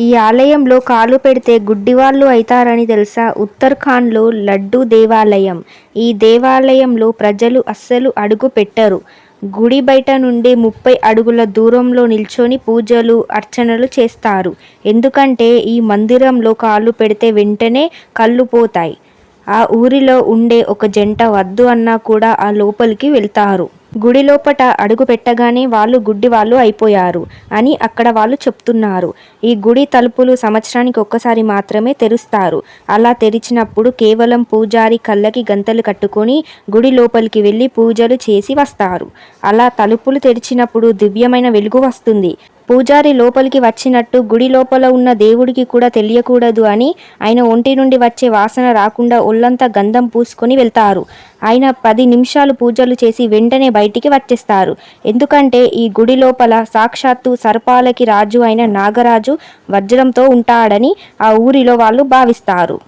ఈ ఆలయంలో కాలు పెడితే గుడ్డివాళ్ళు అయితారని తెలుసా? ఉత్తరాఖండ్లో లడ్డూ దేవాలయం. ఈ దేవాలయంలో ప్రజలు అస్సలు అడుగు పెట్టరు. గుడి బయట నుండి 30 అడుగుల దూరంలో నిల్చొని పూజలు, అర్చనలు చేస్తారు. ఎందుకంటే ఈ మందిరంలో కాలు పెడితే వెంటనే కళ్ళు పోతాయి. ఆ ఊరిలో ఉండే ఒక జంట వద్దు అన్నా కూడా ఆ లోపలికి వెళ్తారు. గుడి లోపట అడుగు పెట్టగానే వాళ్ళు గుడ్డివాళ్ళు అయిపోయారు అని అక్కడ వాళ్ళు చెప్తున్నారు. ఈ గుడి తలుపులు సంవత్సరానికి ఒక్కసారి మాత్రమే తెరుస్తారు. అలా తెరిచినప్పుడు కేవలం పూజారి కళ్ళకి గంతలు కట్టుకొని గుడి లోపలికి వెళ్ళి పూజలు చేసి వస్తారు. అలా తలుపులు తెరిచినప్పుడు దివ్యమైన వెలుగు వస్తుంది. పూజారి లోపలికి వచ్చినట్టు గుడి లోపల ఉన్న దేవుడికి కూడా తెలియకూడదు అని ఆయన ఒంటి నుండి వచ్చే వాసన రాకుండా ఒళ్ళంతా గంధం పూసుకొని వెళ్తారు. ఆయన 10 నిమిషాలు పూజలు చేసి వెంటనే బయటికి వచ్చేస్తారు. ఎందుకంటే ఈ గుడి లోపల సాక్షాత్తు సర్పాలకి రాజు అయిన నాగరాజు వజ్రంతో ఉంటాడని ఆ ఊరిలో వాళ్ళు భావిస్తారు.